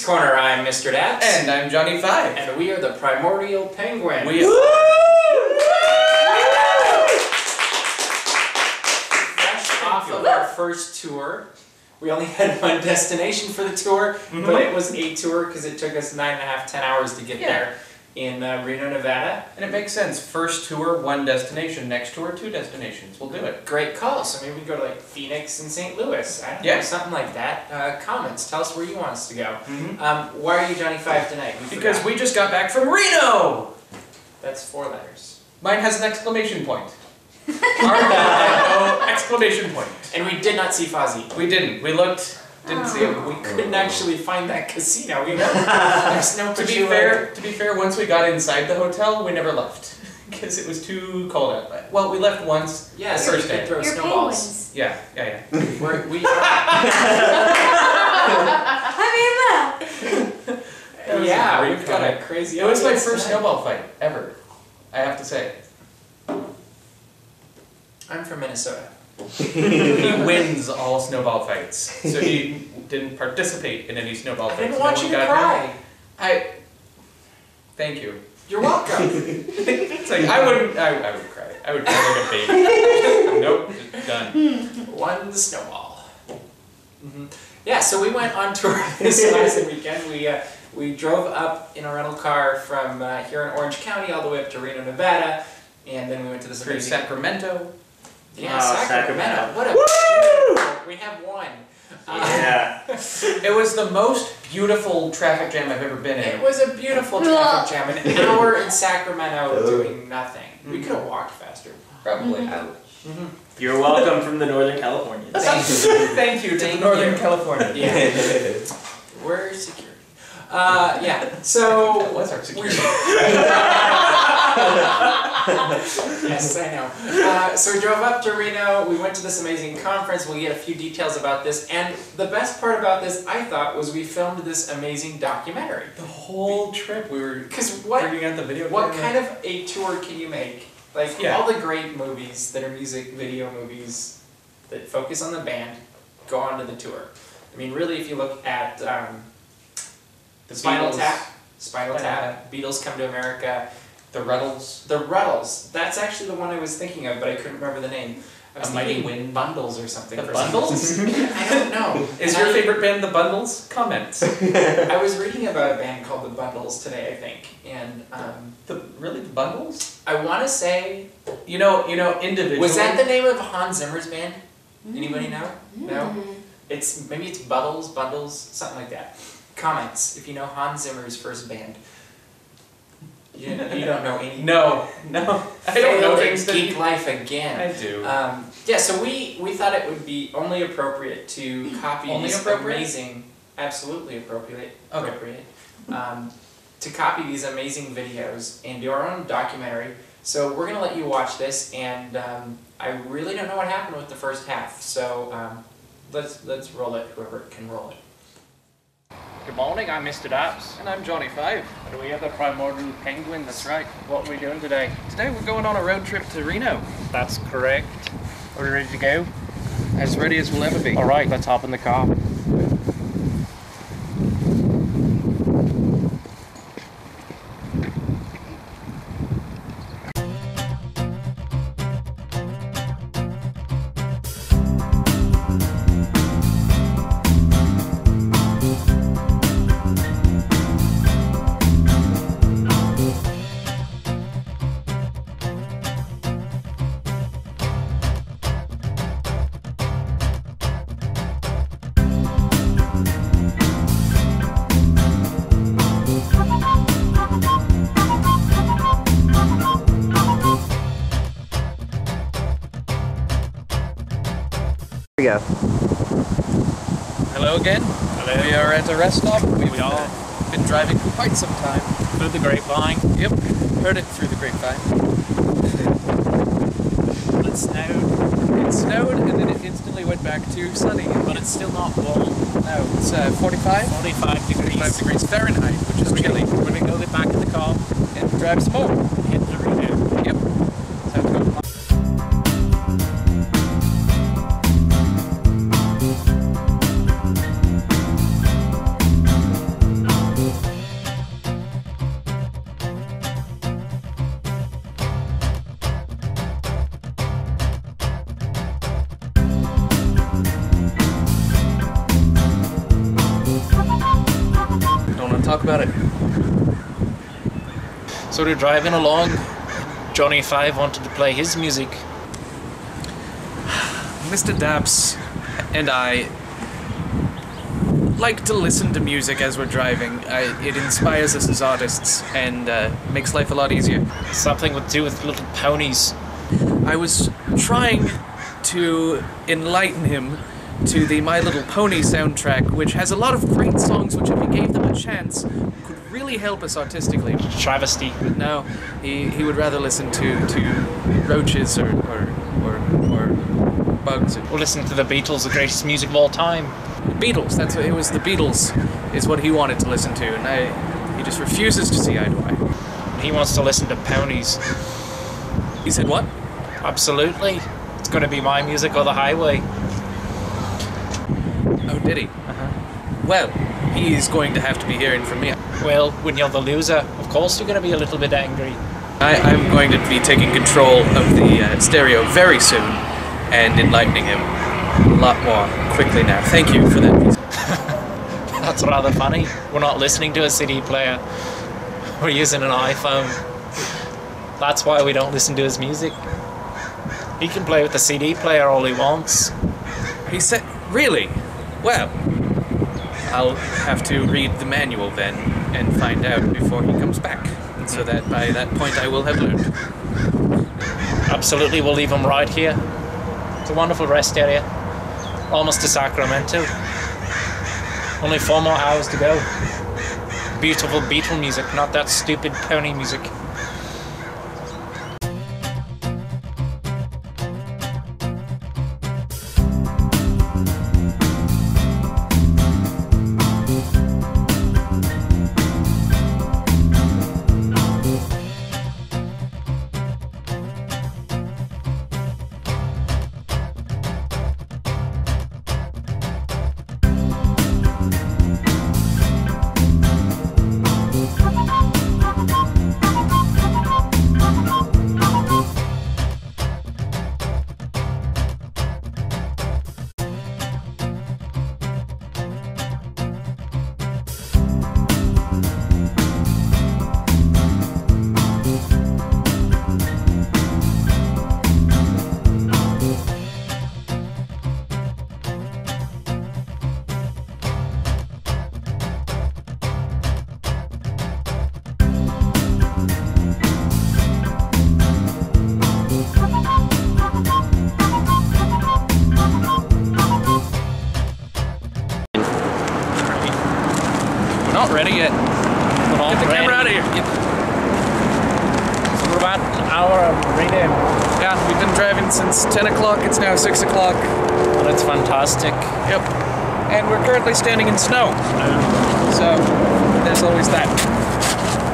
Geeks Corner, I'm Mr. DAPs. And I'm Johnny 5. And we are the Primordial Penguins. We are. Fresh off of our first tour. We only had one destination for the tour, but it was a tour because it took us 9.5, 10 hours to get there in Reno, Nevada. And it makes sense. First tour, one destination. Next tour, two destinations. We'll do it. Great call. So maybe we go to like Phoenix and St. Louis. I don't know, something like that. Comments. Tell us where you want us to go. Why are you Johnny 5 tonight? Because we just got back from Reno! That's 4 letters. Mine has an exclamation point. R-O exclamation point. And we did not see Fozzie. We didn't. We looked. Didn't see him. We couldn't actually find that casino. There's no to be fair, once we got inside the hotel, we never left because it was too cold out. Well, we left once. Yeah, the first day. Throw snowballs. Yeah. We yeah, we've got a crazy. It was my first snowball fight ever. I have to say. I'm from Minnesota. He wins all snowball fights, so he didn't participate in any snowball fights. I didn't want you to cry. Thank you. You're welcome. It's like I would cry. I would cry like a baby. Nope, just done. One snowball. Yeah, so we went on tour this last weekend. We drove up in a rental car from here in Orange County all the way up to Reno, Nevada, and then we went to this amazing Sacramento. Yeah, Sacramento. What a we have one. Yeah. It was the most beautiful traffic jam I've ever been in. It was a beautiful traffic jam. An hour in Sacramento doing nothing. We could have walked faster. Probably. You're welcome from the Northern Californians. Thank you to Northern California. Yeah. We're security. Yeah, so... That was our security. Yes, I know. So we drove up to Reno, we went to this amazing conference, we'll get a few details about this, and the best part about this, I thought, was we filmed this amazing documentary. The whole trip we were bringing out the video. What kind of a tour can you make? Like, all the great movies that are music video movies that focus on the band go on to the tour. I mean, really, if you look at the Spinal Tap, Beatles Come to America, The Ruddles. The Ruddles. That's actually the one I was thinking of, but I couldn't remember the name. I was thinking Bundles or something. The Bundles? I don't know. Is your favorite band The Bundles? Comments. I was reading about a band called The Bundles today, I think, and really The Bundles? I want to say, you know, individually. Was that the name of Hans Zimmer's band? Anybody know? No. Maybe it's Bundles, something like that. Comments if you know Hans Zimmer's first band. You don't know any. No. I don't know things. Geek life again. I do. Yeah, so we thought it would be only appropriate to copy these amazing, absolutely appropriate, to copy these amazing videos and do our own documentary. So we're gonna let you watch this, and I really don't know what happened with the first half. So let's roll it. Whoever can roll it. Good morning, I'm Mr. DAPs. And I'm Johnny 5. And we have the Primordial Penguins. That's right. What are we doing today? Today we're going on a road trip to Reno. That's correct. Are we ready to go? As ready as we'll ever be. Alright, let's hop in the car. Go. Hello again. Hello. We are at a rest stop. We've We are. Been driving for quite some time. Through the grapevine. Yep, heard it through the grapevine. It snowed. It snowed and then it instantly went back to sunny. But it's still not warm. No, it's 45? 45 degrees. 45 degrees Fahrenheit, which is chilly. We're going to go get back in the car And drive some more. and hit the Reno. Yep. Sounds good. about it. So they're driving along. Johnny 5 wanted to play his music. Mr. Daps and I like to listen to music as we're driving. It inspires us as artists and makes life a lot easier. Something to do with Little Ponies. I was trying to enlighten him to the My Little Pony soundtrack, which has a lot of great songs which, if we gave them a chance, could really help us artistically. Travesty. But no, he would rather listen to roaches or bugs. We'll listen to the Beatles, the greatest music of all time. Beatles, it was the Beatles is what he wanted to listen to, and he just refuses to see eye to eye. He wants to listen to Ponies. He said what? Absolutely. It's going to be my music or the highway. Oh, did he? Well, he's going to have to be hearing from me. Well, when you're the loser, of course you're going to be a little bit angry. I'm going to be taking control of the stereo very soon and enlightening him a lot more quickly now. Thank you for that piece. That's rather funny. We're not listening to a CD player. We're using an iPhone. That's why we don't listen to his music. He can play with the CD player all he wants. He said, really? Well, I'll have to read the manual then and find out before he comes back. So that by that point I will have learned. Absolutely, we'll leave him right here. It's a wonderful rest area. Almost to Sacramento. Only 4 more hours to go. Beautiful Beatle music, not that stupid pony music. Not ready yet. Get the camera out of here. Yep. So we're about an hour of Reno. Yeah, we've been driving since 10 o'clock. It's now 6 o'clock. Well, it's fantastic. Yep. And we're currently standing in snow. So, there's always that.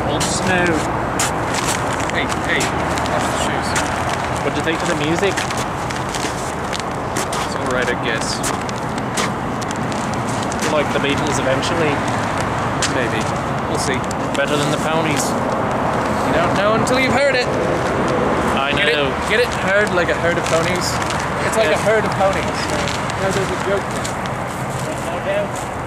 Old snow. Hey, watch the shoes. What'd you think of the music? It's alright, I guess. Like the Beatles eventually. Maybe. We'll see. Better than the Ponies. You don't know until you've heard it. I know. Get it? Herd like a herd of ponies? It's like a herd of ponies. No, there's a joke there. No doubt.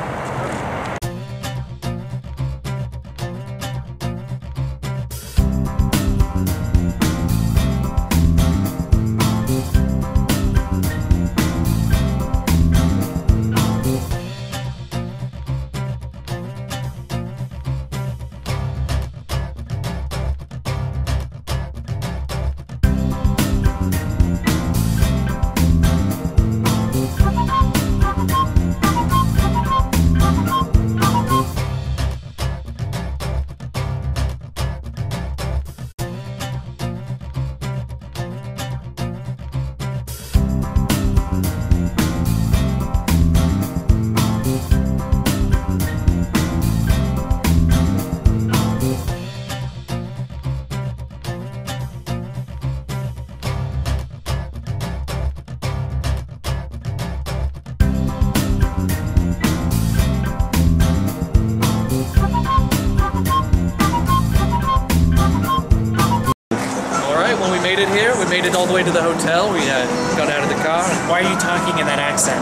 made it here. We made it all the way to the hotel. We got out of the car. Why are you talking in that accent?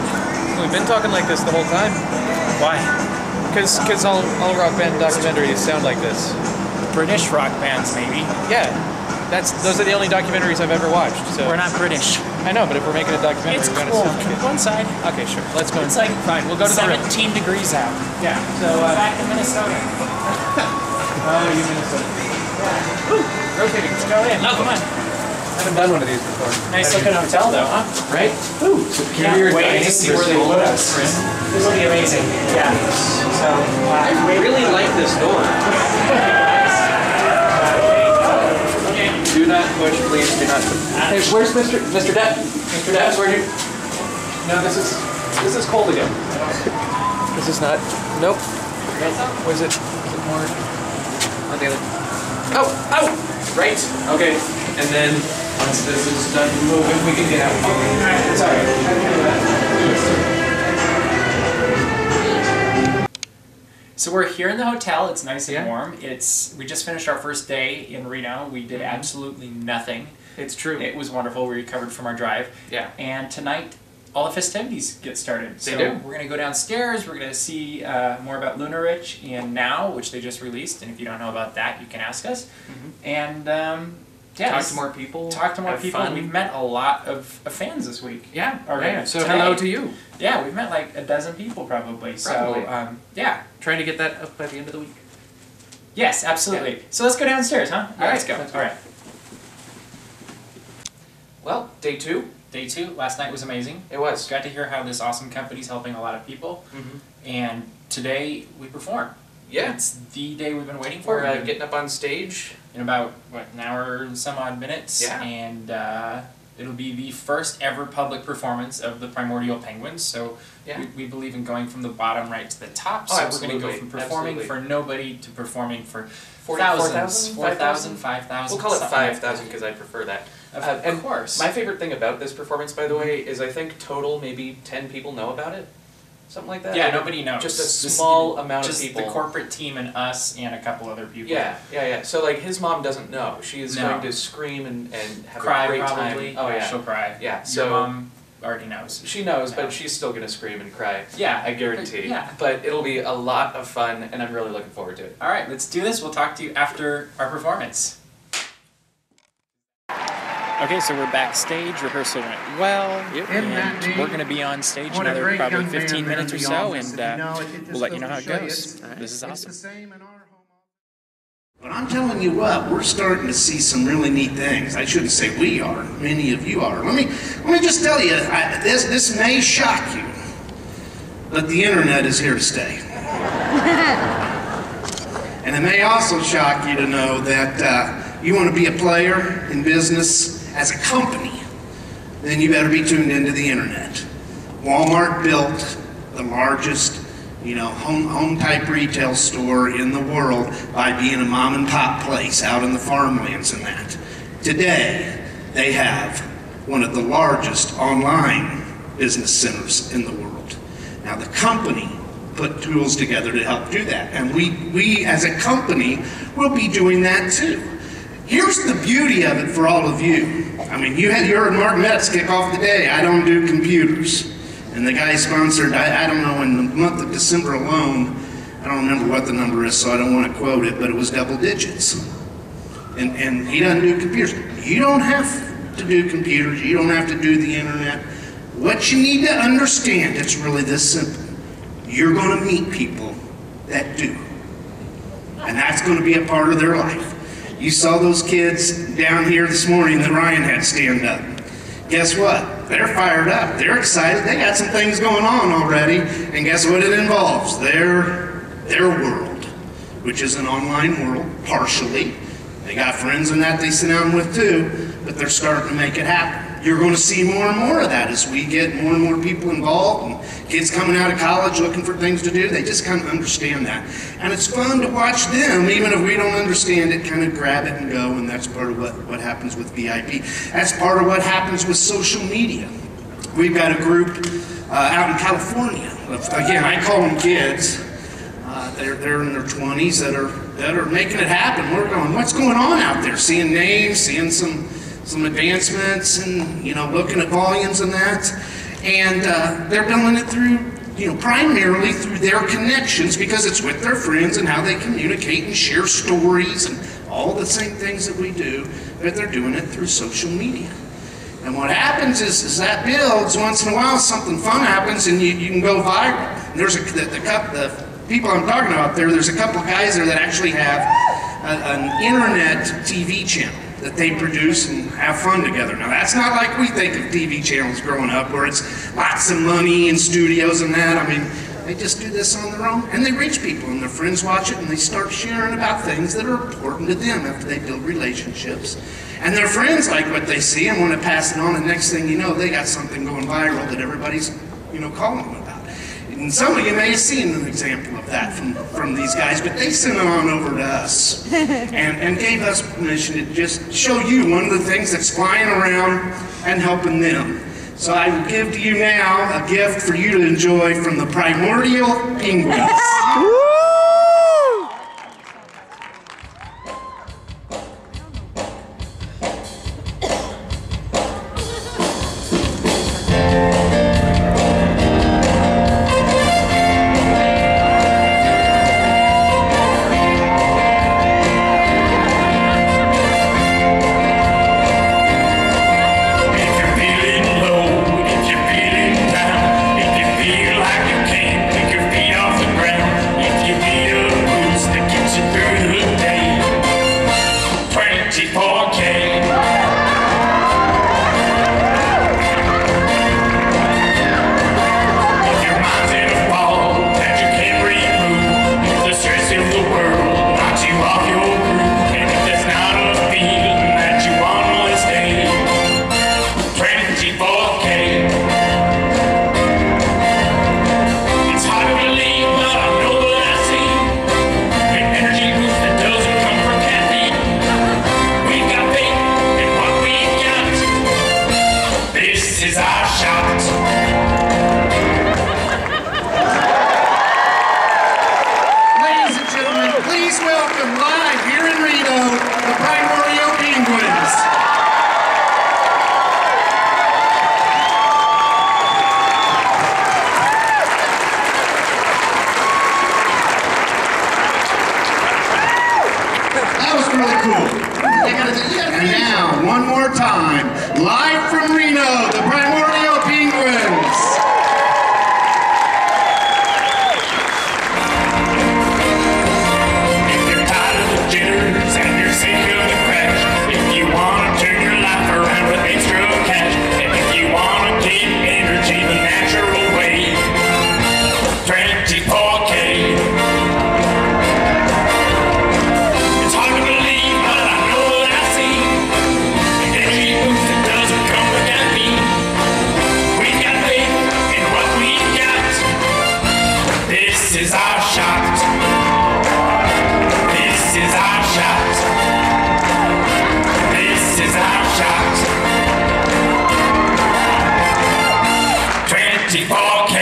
We've been talking like this the whole time. Why? Because all rock band documentaries sound like this. British rock bands, maybe. Yeah, those are the only documentaries I've ever watched. So We're not British. I know, but if we're making a documentary, It's we're gonna cool. sound like it. Go inside. Okay, sure. Let's go. It's like fine. We'll go to the room. 17 degrees out. Yeah. So Back in Minnesota. oh, you Minnesota. Ooh, Rotating. let's go in. Oh, come on. I haven't done one of these before. Nice looking hotel though, huh? Right? Ooh, Superior can't wait dining to see where they for put us. This will be amazing. Yeah. So I really like this door. Do not push, please. Do not push. Hey, where's Mr. Depp? Mr. Depp, where you? No, this is cold again. This is not. Nope. Was it more on the other? Oh, oh! Right. Okay. And then once this is done moving, we can get out. Alright, sorry. So we're here in the hotel. It's nice and Yeah. warm. We just finished our first day in Reno. We did absolutely nothing. It's true. It was wonderful. We recovered from our drive. Yeah. And tonight, all the festivities get started. They so do. we're going to go downstairs. We're going to see more about Lunar Rich and Now, which they just released. And if you don't know about that, you can ask us. And yeah, Talk to more people. Talk to more have people. Fun. We've met a lot of fans this week. Yeah. Already. Yeah. So Today. hello to you. Yeah, we've met like a dozen people probably. Probably. So yeah. Trying to get that up by the end of the week. Yes, absolutely. Yeah. So let's go downstairs, huh? Yeah, Let's go. let's All right. Well, day 2. Day 2. Last night was amazing. It was. Got to hear how this awesome company's helping a lot of people. And today we perform. Yeah. It's the day we've been waiting for. We're getting up on stage in about, what, an hour and some odd minutes. Yeah. And it'll be the first ever public performance of the Primordial Penguins. So Yeah. we believe in going from the bottom right to the top. Oh, So absolutely. we're going to go from performing Absolutely. for nobody to performing for 4,000? 4,000, 5,000. We'll call it something like 5,000 because I prefer that. Of and course. My favorite thing about this performance, by the way, is I think total maybe 10 people know about it. Something like that. Yeah, nobody knows. Just a small amount of Just people. the corporate team and us and a couple other people. Yeah. So like his mom doesn't know. She is No. going to scream and have Cry a great probably. time. Oh yeah. She'll cry. Yeah. So Your mom already knows. she knows, Yeah. but she's still gonna scream and cry. Yeah. I guarantee. Yeah. But it'll be a lot of fun, and I'm really looking forward to it. All right, let's do this. We'll talk to you after our performance. Okay, so we're backstage. Rehearsal went well, and we're going to be on stage another probably 15 minutes or so, and we'll let you know how it goes. This is awesome. But I'm telling you what, we're starting to see some really neat things. I shouldn't say we are, many of you are. Let me just tell you, this may shock you, but the internet is here to stay. And it may also shock you to know that you want to be a player in business as a company, then you better be tuned into the internet. Walmart built the largest, home type retail store in the world by being a mom and pop place out in the farmlands and that. Today, they have one of the largest online business centers in the world. Now the company put tools together to help do that, and we as a company will be doing that too. Here's the beauty of it for all of you. I mean, you heard Mark Metz kick off the day, I don't do computers. And the guy sponsored, I don't know, in the month of December alone, I don't remember what the number is, so I don't want to quote it, but it was double digits. And he doesn't do computers. You don't have to do computers, you don't have to do the internet. What you need to understand, it's really this simple. You're going to meet people that do. And that's going to be a part of their life. You saw those kids down here this morning that Ryan had stand up. Guess what? They're fired up. They're excited. They got some things going on already. And guess what it involves? Their world, which is an online world, partially. They got friends in that they sit down with too, but they're starting to make it happen. You're going to see more and more of that as we get more and more people involved, and kids coming out of college looking for things to do. They just kind of understand that. And it's fun to watch them, even if we don't understand it, kind of grab it and go, and that's part of what happens with VIP. That's part of what happens with social media. We've got a group out in California. Again, I call them kids. They're in their 20s that are making it happen. We're going, what's going on out there? Seeing names, seeing some advancements, and looking at volumes and that. And they're building it through primarily through their connections, because it's with their friends and how they communicate and share stories and all the same things that we do, but they're doing it through social media. And what happens is that builds, once in a while something fun happens and you can go viral. And there's the people I'm talking about there's a couple of guys there that actually have an internet TV channel that they produce and have fun together. Now that's not like we think of TV channels growing up, where it's lots of money and studios and that. I mean, they just do this on their own, and they reach people, and their friends watch it, and they start sharing about things that are important to them after they build relationships. And their friends like what they see and want to pass it on, and next thing you know, they got something going viral that everybody's, calling them about. And some of you may have seen an example of that from these guys, but they sent it on over to us and gave us permission to just show you one of the things that's flying around and helping them. So I will give to you now a gift for you to enjoy from the Primordial Penguins. And now, one more time, live from Reno, the Primordial Penguins. If you're tired of the jitters and you're sick of the crash, if you want to turn your life around with extra cash, and if you want to keep energy the natural way, 24K. This is our shot. This is our shot. This is our shot. 24K.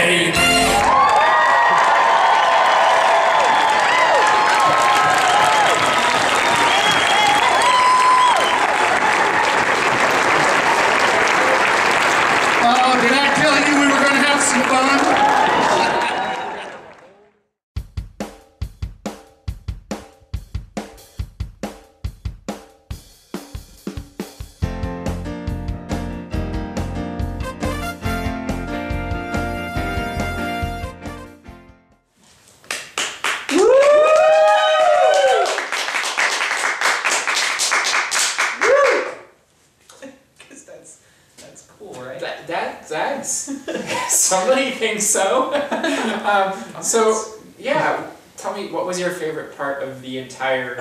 Did I tell you we were going to have some fun? Somebody thinks so. So yeah, tell me, what was your favorite part of the entire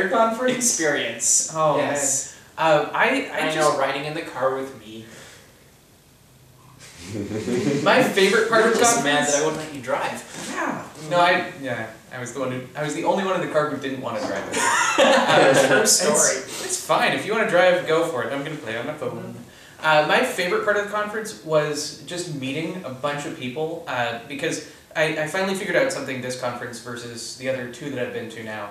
conference experience? Oh yes. Man. I know, riding in the car with me. My favorite part of the just conference. mad that I wouldn't let you drive. Yeah. No, I was the only one in the car who didn't want to drive it. True story. It's fine. If you want to drive, go for it. I'm going to play on my phone. My favorite part of the conference was just meeting a bunch of people because I finally figured out something this conference versus the other two that I've been to now,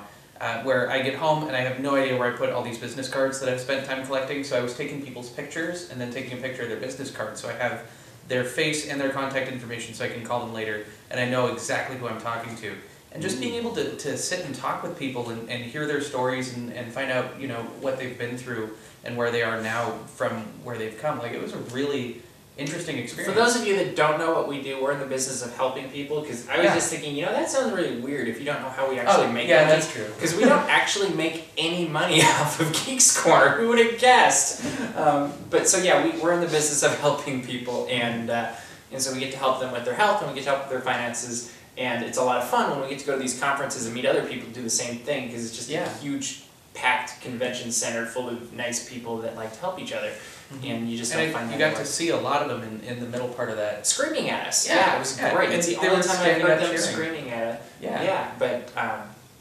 where I get home and I have no idea where I put all these business cards that I've spent time collecting, so I was taking people's pictures and then taking a picture of their business cards, so I have their face and their contact information so I can call them later, and I know exactly who I'm talking to. And just being able to sit and talk with people and hear their stories and find out, you know, what they've been through and where they are now from where they've come. Like, it was a really interesting experience. For those of you that don't know what we do, we're in the business of helping people, because I was just thinking, you know, that sounds really weird if you don't know how we actually make money. Yeah, that's true. Because we don't actually make any money off of Geeks Corner. Who would have guessed? But so yeah, we're in the business of helping people, and so we get to help them with their health, and we get to help with their finances. And it's a lot of fun when we get to go to these conferences and meet other people who do the same thing, because it's just a huge, packed convention center full of nice people that like to help each other. And you just don't find that. You got to see a lot of them in the middle part of that. Screaming at us. Yeah, it was great. It's the only time I've heard them screaming at us. Yeah, but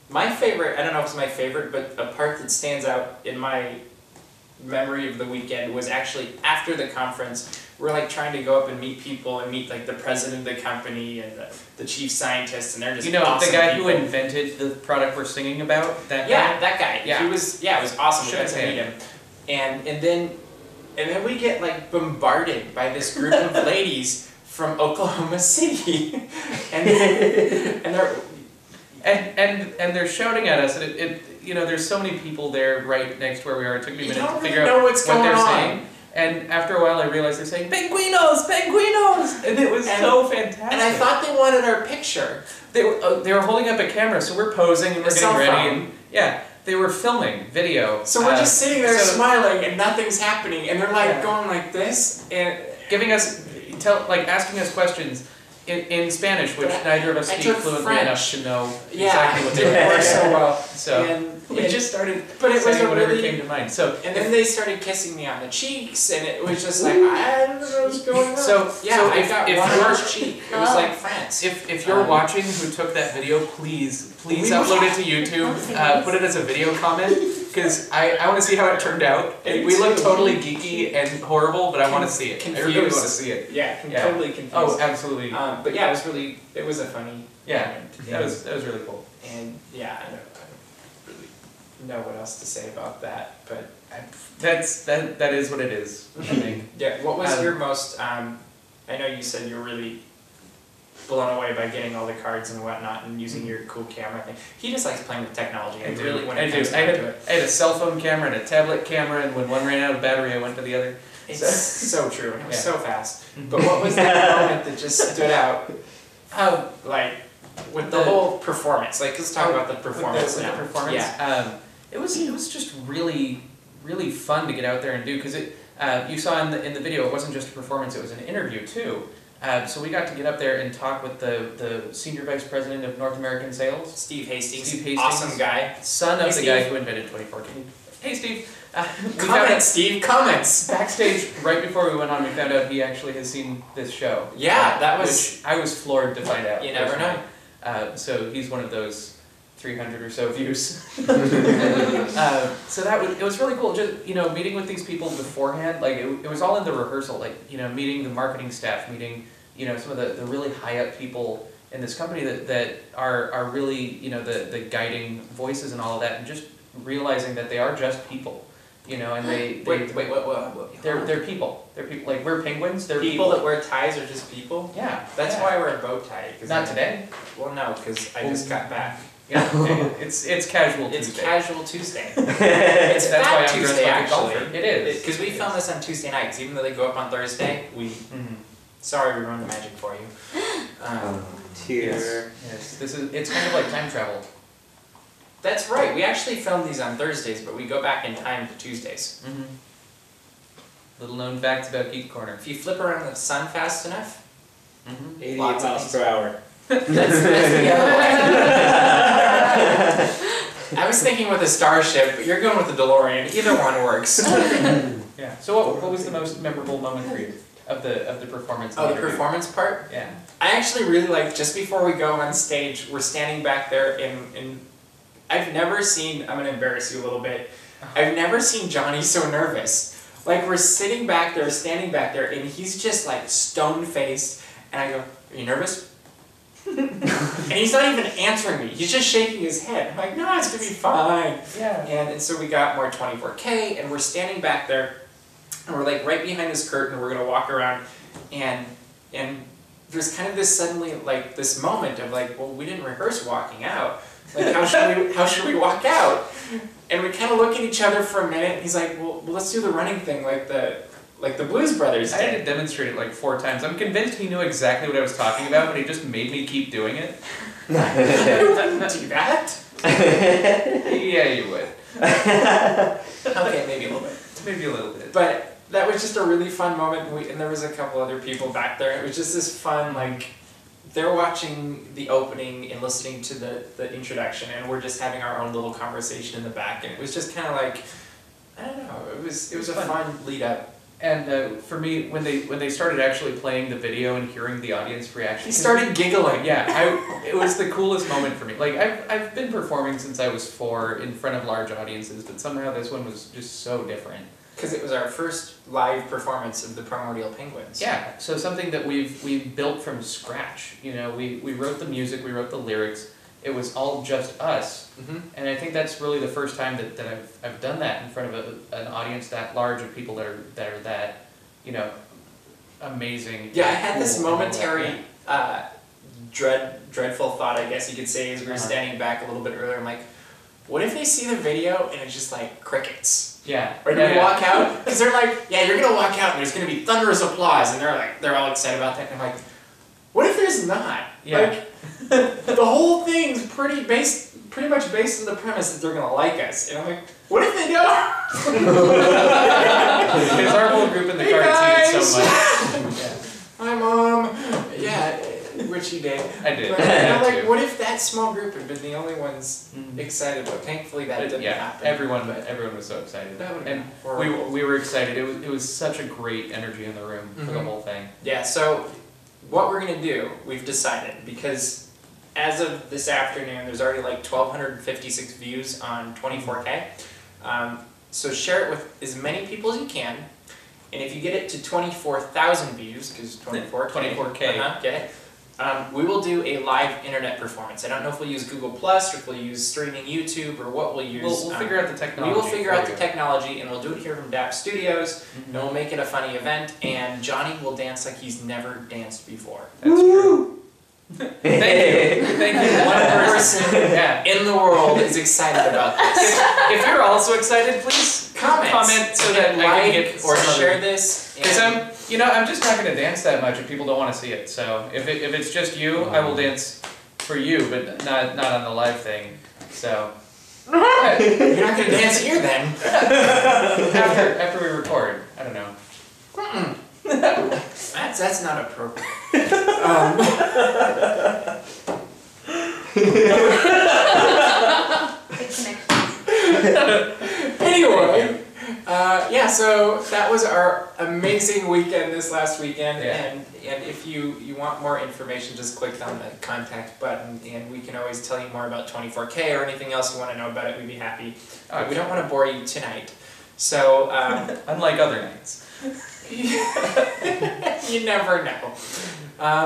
my favorite, I don't know if it's my favorite, but a part that stands out in my memory of the weekend was actually after the conference. We're like trying to go up and meet people and meet like the president of the company and the chief scientist, and they're just awesome the guy people. who invented the product we're singing about. That guy. Yeah, it was awesome. We got to meet him, and then we get like bombarded by this group of ladies from Oklahoma City, and they're shouting at us, and it you know, there's so many people there right next to where we are. It took me a minute to figure out what they're saying. And after a while, I realized they're saying, "Penguinos, penguinos!" And it was so fantastic. And I thought they wanted our picture. They were holding up a camera, so we're posing and we're getting ready. And they were filming video. So we're just sitting there smiling, and nothing's happening. And they're like going like this, and asking us questions in Spanish, which neither of us speak fluently enough to know exactly what they were so well. So we just started saying whatever came to mind. So and then they started kissing me on the cheeks, and it was just like, I don't know what's going on. So I got one on each cheek. It was like France. If you're watching who took that video, please upload it to YouTube. Put it as a video comment, because I want to see how it turned out. We look totally geeky and horrible, but I want to see it. Confused. I really want to see it. Yeah, totally confused. Oh, absolutely. But yeah, it was a funny moment. That was really cool. And yeah, I don't really know what else to say about that, but that is what it is, I think. Yeah, what was your most, I know you said you were really blown away by getting all the cards and whatnot and using your cool camera thing. He just likes playing with technology. I had a cell phone camera and a tablet camera, and when one ran out of battery, I went to the other. It's so true. It was so fast. But what was that moment that just stood out? Like, with the whole performance. Like, let's talk about the performance now. The performance? Yeah. It was just really, really fun to get out there and do, because you saw in the video, it wasn't just a performance, it was an interview too. So we got to get up there and talk with the Senior Vice President of North American Sales. Steve Hastings. Awesome guy. Son of the guy who invented 2014. Hey, Steve. Steve, comments. Backstage, right before we went on, we found out he actually has seen this show. Yeah, that was... Which I was floored to find out. You never know. So he's one of those 300 or so views. So it was really cool. Just, you know, meeting with these people beforehand. Like, it was all in the rehearsal. Like, you know, meeting the marketing staff, meeting, you know, some of the really high up people in this company that are really, you know, the guiding voices and all of that, and just realizing that they are just people. You know, and Wait, they're people. They're people. Like, we're penguins. They're people that wear ties are just people. Yeah, that's why I wear a bow tie. Not today. Well, no, because I just got back. Yeah, it's casual Tuesday. It's casual Tuesday. That's why I'm Tuesday, dressed like a actually. golfer. It is. Because we film this on Tuesday nights, even though they go up on Thursday. Sorry, we ruined the magic for you. Yes. It's kind of like time travel. That's right. We actually film these on Thursdays, but we go back in time to Tuesdays. Little known facts about Geeks Corner. If you flip around the sun fast enough, 88 miles per hour. That's the other way. I was thinking with a starship, but you're going with the DeLorean. Either one works. Yeah. So what was the most memorable moment for you of the performance? Oh, the performance part? Yeah. I actually really like, just before we go on stage, we're standing back there in I've never seen, I'm going to embarrass you a little bit, I've never seen Johnny so nervous. Like, we're sitting back there, standing back there, and he's just like stone-faced, and I go, are you nervous? And he's not even answering me, he's just shaking his head. I'm like, no, it's going to be fine. Yeah. And so we got more 24K, and we're standing back there, and we're like right behind this curtain, we're going to walk around, and there's kind of this suddenly like this moment of like, well, we didn't rehearse walking out. Like how should we walk out? And we kind of look at each other for a minute. And he's like, well, let's do the running thing like the Blues Brothers did. I had to demonstrate it like 4 times. I'm convinced he knew exactly what I was talking about, but he just made me keep doing it. Do that? Yeah, you would. Okay, maybe a little bit. Maybe a little bit. But that was just a really fun moment, and there was a couple other people back there. It was just this fun, like, they're watching the opening and listening to the introduction, and we're just having our own little conversation in the back, and it was just kind of like, I don't know, it was a fun lead up. And for me, when they started actually playing the video and hearing the audience reaction, he started giggling. Yeah, it was the coolest moment for me. Like I've been performing since I was 4 in front of large audiences, but somehow this one was just so different. Because it was our first live performance of the Primordial Penguins. Yeah, so something that we've built from scratch. You know, we wrote the music, we wrote the lyrics. It was all just us, and I think that's really the first time that I've done that in front of an audience that large of people that are that, you know, amazing. Yeah, I had this momentary dreadful thought, I guess you could say, as we were standing back a little bit earlier. I'm like, what if they see the video and it's just like crickets? Yeah. Or do we walk out? Because they're like, yeah, you're gonna walk out and there's gonna be thunderous applause, and they're all excited about that. And I'm like, what if there's not? Yeah. Like, the whole thing's pretty much based on the premise that they're gonna like us. And I'm like, what if they don't? Because our whole group in the car had seen it so much. Yeah. Hi, Mom. Yeah, which you did. I did. But, like, what if that small group had been the only ones excited? But thankfully that didn't happen. Everyone was so excited. That would and we were excited. It was such a great energy in the room for the whole thing. Yeah, so what we're going to do, we've decided, because as of this afternoon, there's already like 1,256 views on 24K. So share it with as many people as you can. And if you get it to 24,000 views, because 24K, okay, we will do a live internet performance. I don't know if we'll use Google Plus or if we'll use streaming YouTube or what we'll use. We'll figure out the technology. We will figure out the technology, and we'll do it here from DAP Studios, and we'll make it a funny event, and Johnny will dance like he's never danced before. That's true. Thank you. One person in the world is excited about this. If you're also excited, please comment so that I can get or share this. Because I'm just not going to dance that much if people don't want to see it. So if it's just you, I will dance for you, but not on the live thing. So you're not going to dance here then. after we record, I don't know. That's not appropriate. Anyway, yeah, so that was our amazing weekend this last weekend, and if you want more information, just click on the contact button, and we can always tell you more about 24K or anything else you want to know about it. We'd be happy. But we don't want to bore you tonight. So, unlike other nights. You never know.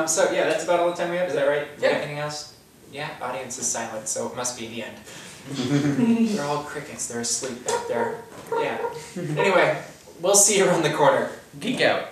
So yeah, that's about all the time we have. Is that right? Yeah. Anything else? Yeah. Audience is silent, so it must be the end. They're all crickets. They're asleep back there. Yeah. Anyway, we'll see you around the corner. Geek out.